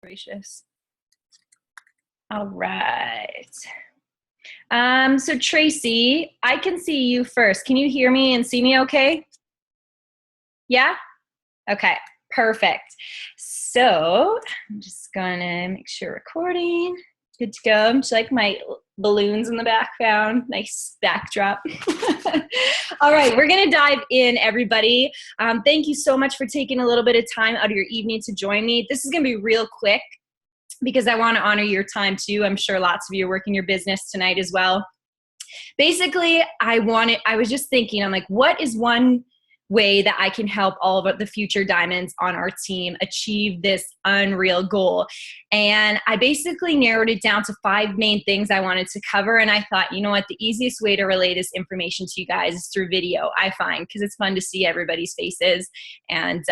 Gracious. All right. So Tracy, I can see you first. Can you hear me and see me okay? Yeah? Okay, perfect. So I'm just gonna make sure recording. Good to go. Just like my balloons in the background. Nice backdrop. All right, we're gonna dive in, everybody. Thank you so much for taking a little bit of time out of your evening to join me. This is gonna be real quick, because I want to honor your time too. I'm sure lots of you are working your business tonight as well. Basically, I was just thinking, I'm like, what is one way that I can help all of the future diamonds on our team achieve this unreal goal? And I basically narrowed it down to 5 main things I wanted to cover. And I thought, you know what, the easiest way to relay this information to you guys is through video, I find, because it's fun to see everybody's faces. And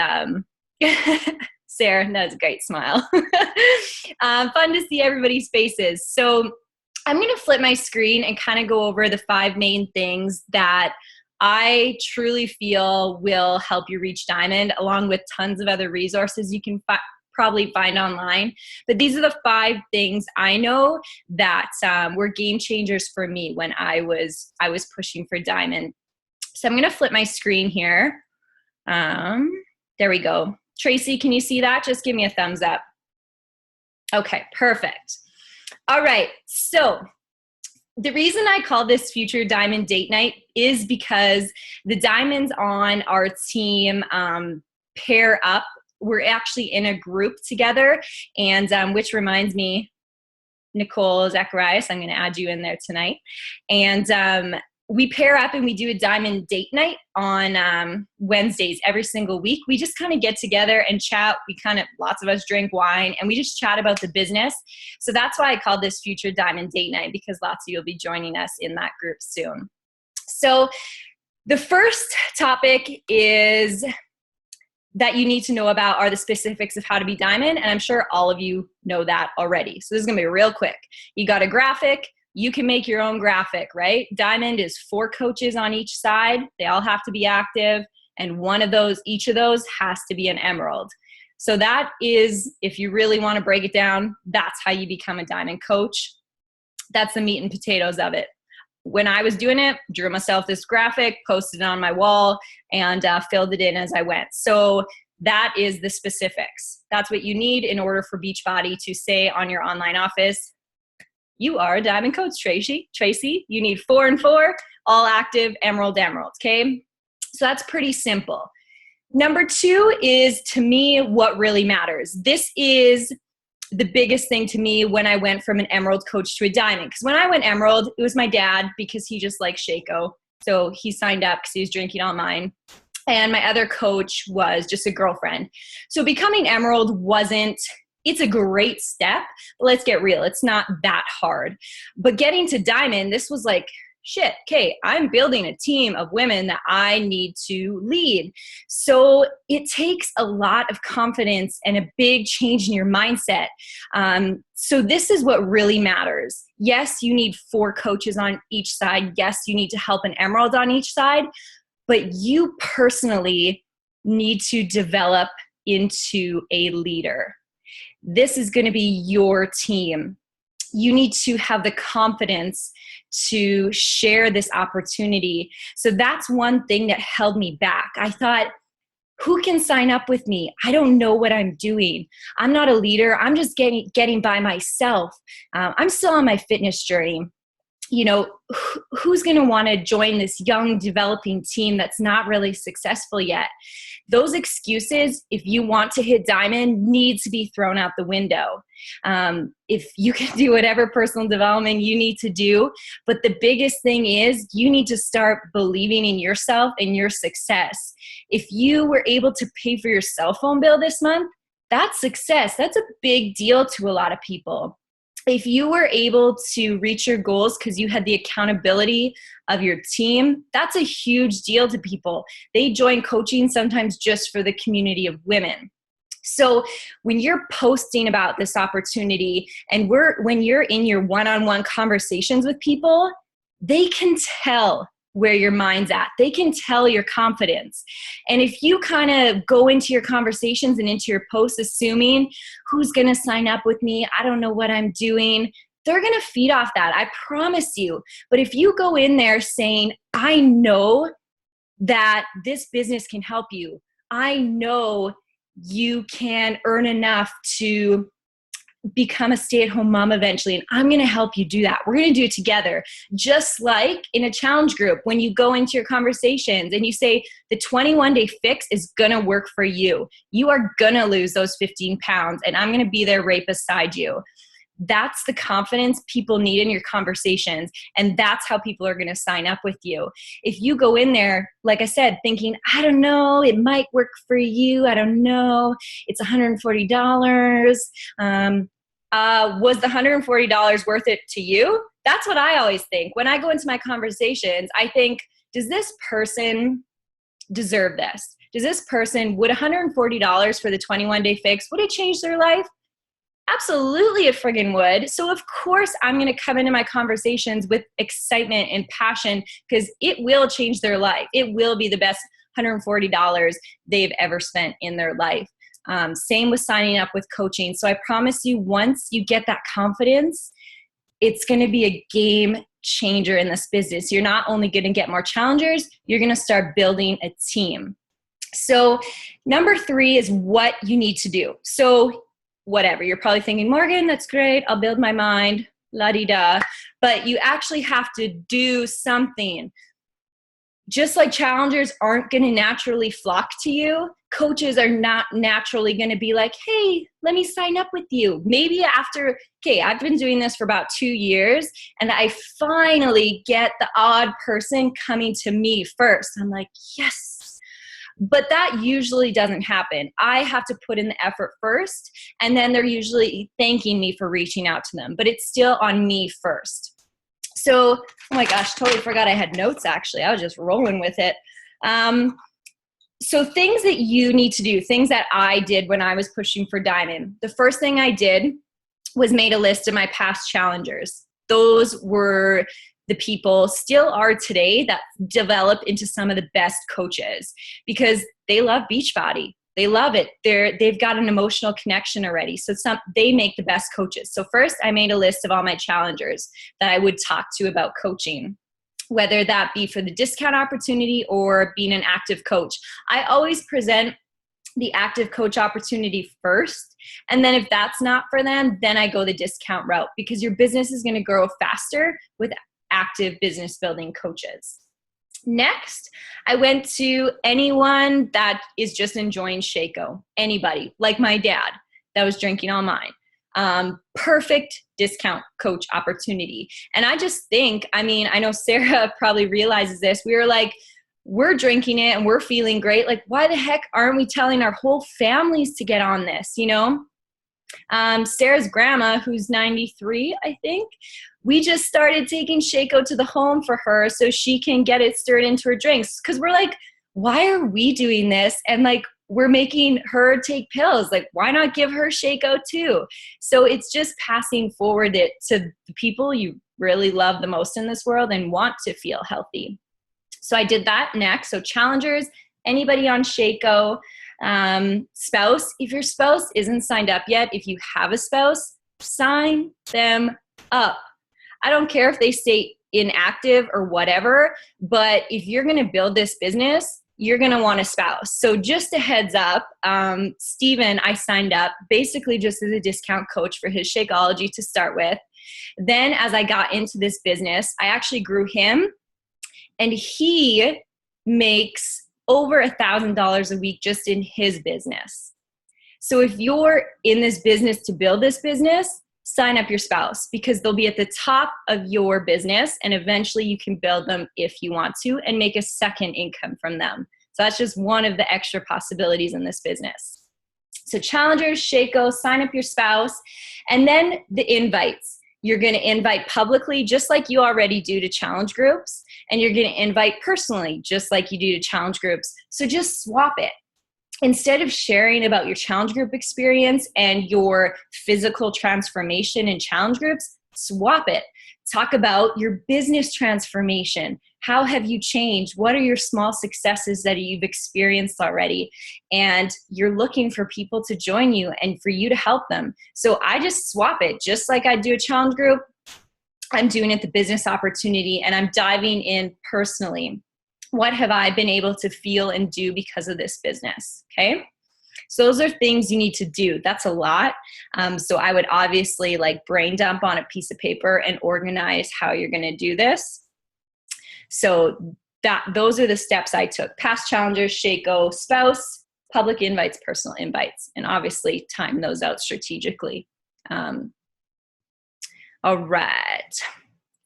Sarah, that's a great smile. Fun to see everybody's faces. So I'm going to flip my screen and kind of go over the 5 main things that I truly feel will help you reach diamond, along with tons of other resources you can probably find online. But these are the 5 things I know that were game changers for me when I was pushing for diamond. So I'm going to flip my screen here. There we go. Tracy, can you see that? Just give me a thumbs up. Okay, perfect. All right, so the reason I call this Future Diamond Date Night is because the diamonds on our team pair up. We're actually in a group together, and which reminds me, Nicole Zacharias, I'm going to add you in there tonight. And we pair up and we do a diamond date night on Wednesdays every single week. We just kind of get together and chat. Lots of us drink wine and we just chat about the business. So that's why I call this Future Diamond Date Night, because lots of you will be joining us in that group soon. So the first topic is that you need to know about are the specifics of how to be diamond. And I'm sure all of you know that already. So this is gonna be real quick. You got a graphic. You can make your own graphic, right? Diamond is 4 coaches on each side. They all have to be active. And each of those has to be an emerald. So that is, if you really want to break it down, that's how you become a diamond coach. That's the meat and potatoes of it. When I was doing it, drew myself this graphic, posted it on my wall, and filled it in as I went. So that is the specifics. That's what you need in order for Beachbody to say on your online office, you are a diamond coach, Tracy. You need 4 and 4, all active, emerald, okay? So that's pretty simple. Number 2 is, to me, what really matters. This is the biggest thing to me when I went from an emerald coach to a diamond. Because when I went emerald, it was my dad, because he just likes Shaco. So he signed up because he was drinking all mine. And my other coach was just a girlfriend. So becoming emerald it's a great step, but let's get real. It's not that hard. But getting to diamond, this was like, shit, okay, I'm building a team of women that I need to lead. So it takes a lot of confidence and a big change in your mindset. So this is what really matters. Yes, you need 4 coaches on each side. Yes, you need to help an emerald on each side, but you personally need to develop into a leader. This is going to be your team. You need to have the confidence to share this opportunity. So that's one thing that held me back. I thought, who can sign up with me? I don't know what I'm doing. I'm not a leader. I'm just getting by myself. I'm still on my fitness journey. You know, who's going to want to join this young developing team that's not really successful yet? Those excuses, if you want to hit diamond, need to be thrown out the window. If you can do whatever personal development you need to do, but the biggest thing is you need to start believing in yourself and your success. If you were able to pay for your cell phone bill this month, that's success. That's a big deal to a lot of people. If you were able to reach your goals because you had the accountability of your team, that's a huge deal to people. They join coaching sometimes just for the community of women. So when you're posting about this opportunity and when you're in your one-on-one conversations with people, they can tell where your mind's at. They can tell your confidence. And if you kind of go into your conversations and into your posts assuming who's going to sign up with me, I don't know what I'm doing, they're going to feed off that. I promise you. But if you go in there saying, I know that this business can help you. I know you can earn enough to become a stay-at-home mom eventually, and I'm going to help you do that. We're going to do it together. Just like in a challenge group, when you go into your conversations and you say the 21-day fix is going to work for you. You are going to lose those 15 pounds, and I'm going to be there right beside you. That's the confidence people need in your conversations, and that's how people are going to sign up with you. If you go in there, like I said, thinking, I don't know, it might work for you, I don't know, it's $140, was the $140 worth it to you? That's what I always think. When I go into my conversations, I think, does this person deserve this? Does this person, would $140 for the 21-day fix, would it change their life? Absolutely, it friggin' would. So of course I'm going to come into my conversations with excitement and passion, because it will change their life. It will be the best $140 they've ever spent in their life. Same with signing up with coaching. So I promise you, once you get that confidence, it's going to be a game changer in this business. You're not only going to get more challengers, you're going to start building a team. So number 3 is what you need to do. So whatever, you're probably thinking, Morgan, that's great, I'll build my mind, la-di-da. But you actually have to do something. Just like challengers aren't going to naturally flock to you, coaches are not naturally going to be like, hey, let me sign up with you. Maybe after, okay, I've been doing this for about 2 years, and I finally get the odd person coming to me first. I'm like, yes. But that usually doesn't happen. I have to put in the effort first, and then they're usually thanking me for reaching out to them. But it's still on me first. So, oh my gosh, totally forgot I had notes actually. I was just rolling with it. So things that you need to do, things that I did when I was pushing for Diamond. The first thing I did was made a list of my past challengers. Those were the people, still are today, that develop into some of the best coaches because they love Beachbody. They love it. They've got an emotional connection already. So they make the best coaches. So first, I made a list of all my challengers that I would talk to about coaching, whether that be for the discount opportunity or being an active coach. I always present the active coach opportunity first. And then if that's not for them, then I go the discount route, because your business is going to grow faster with active business building coaches. Next, I went to anyone that is just enjoying Shaco. Anybody, like my dad that was drinking all mine. Perfect discount coach opportunity. And I just think, I mean, I know Sarah probably realizes this. We were like, we're drinking it and we're feeling great. Like, why the heck aren't we telling our whole families to get on this, you know? Sarah's grandma, who's 93, I think, we just started taking Shaco to the home for her so she can get it stirred into her drinks. Because we're like, why are we doing this? And like, we're making her take pills. Like, why not give her Shaco too? So it's just passing forward it to the people you really love the most in this world and want to feel healthy. So I did that next. So challengers, anybody on Shaco. Spouse, if your spouse isn't signed up yet, if you have a spouse, sign them up. I don't care if they stay inactive or whatever, but if you're going to build this business, you're going to want a spouse. So just a heads up, Steven, I signed up basically just as a discount coach for his Shakeology to start with. Then as I got into this business, I actually grew him, and he makes over $1,000 a week just in his business. So if you're in this business to build this business, sign up your spouse, because they'll be at the top of your business, and eventually you can build them if you want to and make a second income from them. So that's just one of the extra possibilities in this business. So challengers, Shaco, sign up your spouse, and then the invites. You're going to invite publicly, just like you already do to challenge groups, and you're going to invite personally, just like you do to challenge groups. So just swap it. Instead of sharing about your challenge group experience and your physical transformation in challenge groups, swap it. Talk about your business transformation. How have you changed? What are your small successes that you've experienced already? And you're looking for people to join you and for you to help them. So I just swap it. Just like I do a challenge group, I'm doing it the business opportunity, and I'm diving in personally. What have I been able to feel and do because of this business? Okay. So those are things you need to do. That's a lot. So I would obviously like brain dump on a piece of paper and organize how you're going to do this. So those are the steps I took: past challengers, Shako, spouse, public invites, personal invites, and obviously time those out strategically. All right.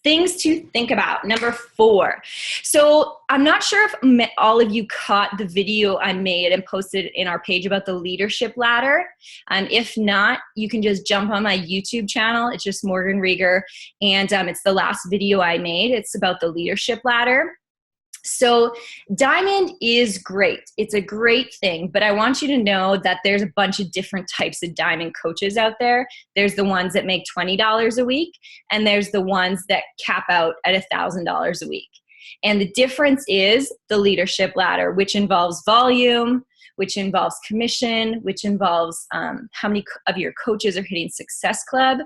Things to think about. Number 4. So I'm not sure if all of you caught the video I made and posted in our page about the leadership ladder. If not, you can just jump on my YouTube channel. It's just Morgan Rieger. And it's the last video I made. It's about the leadership ladder. So Diamond is great. It's a great thing, but I want you to know that there's a bunch of different types of Diamond coaches out there. There's the ones that make $20 a week, and there's the ones that cap out at $1,000 a week. And the difference is the leadership ladder, which involves volume, which involves commission, which involves how many of your coaches are hitting Success Club.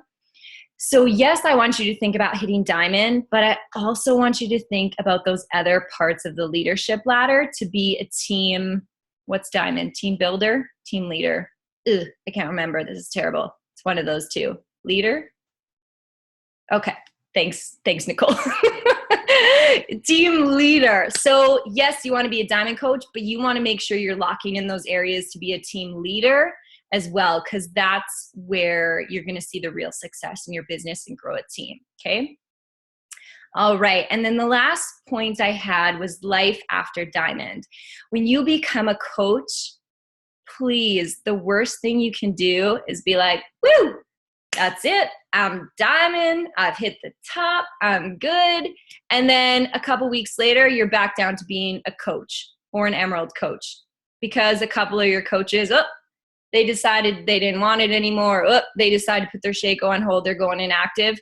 So yes, I want you to think about hitting Diamond, but I also want you to think about those other parts of the leadership ladder to be a team. What's Diamond? Team builder? Team leader? Ugh, I can't remember. This is terrible. It's one of those two. Leader? Okay. Thanks, Nicole. Team leader. So yes, you want to be a Diamond coach, but you want to make sure you're locking in those areas to be a team leader as well, because that's where you're going to see the real success in your business and grow a team. Okay. All right. And then the last point I had was life after Diamond. When you become a coach, please, the worst thing you can do is be like, woo, that's it. I'm Diamond. I've hit the top. I'm good. And then a couple weeks later, you're back down to being a coach or an Emerald coach because a couple of your coaches, they decided they didn't want it anymore. They decided to put their Shako on hold. They're going inactive.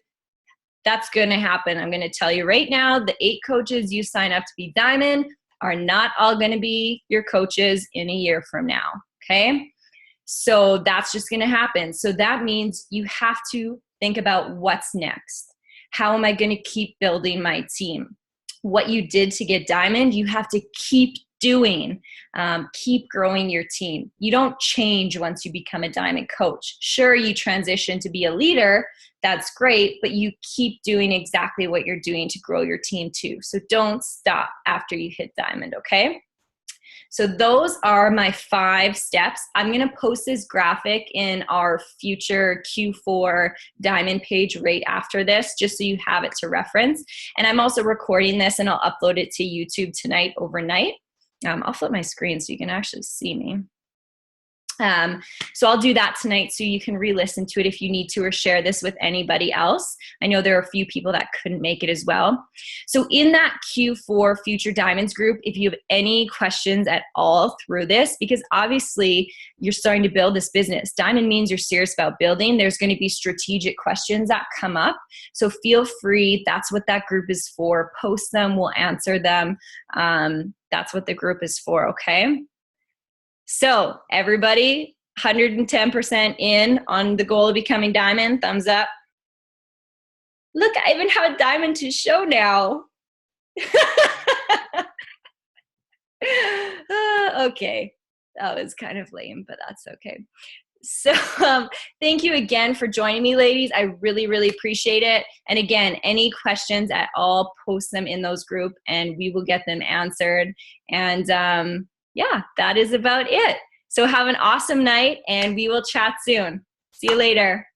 That's going to happen. I'm going to tell you right now, the 8 coaches you sign up to be Diamond are not all going to be your coaches in a year from now. Okay. So that's just going to happen. So that means you have to think about what's next. How am I going to keep building my team? What you did to get Diamond, you have to keep doing. Keep growing your team. You don't change once you become a Diamond coach. Sure, you transition to be a leader. That's great, but you keep doing exactly what you're doing to grow your team too. So don't stop after you hit Diamond, okay? So those are my 5 steps. I'm going to post this graphic in our future Q4 Diamond page right after this, just so you have it to reference. And I'm also recording this and I'll upload it to YouTube tonight overnight. I'll flip my screen so you can actually see me. So I'll do that tonight so you can re-listen to it if you need to, or share this with anybody else. I know there are a few people that couldn't make it as well. So in that Q4 Future Diamonds group, if you have any questions at all through this, because obviously you're starting to build this business. Diamond means you're serious about building. There's going to be strategic questions that come up. So feel free. That's what that group is for. Post them. We'll answer them. That's what the group is for. Okay. So everybody, 110% in on the goal of becoming Diamond. Thumbs up. Look, I even have a diamond to show now. Okay, that was kind of lame, but that's okay. So thank you again for joining me, ladies. I really, really appreciate it. And again, any questions at all, post them in those group and we will get them answered. And yeah, that is about it. So have an awesome night and we will chat soon. See you later.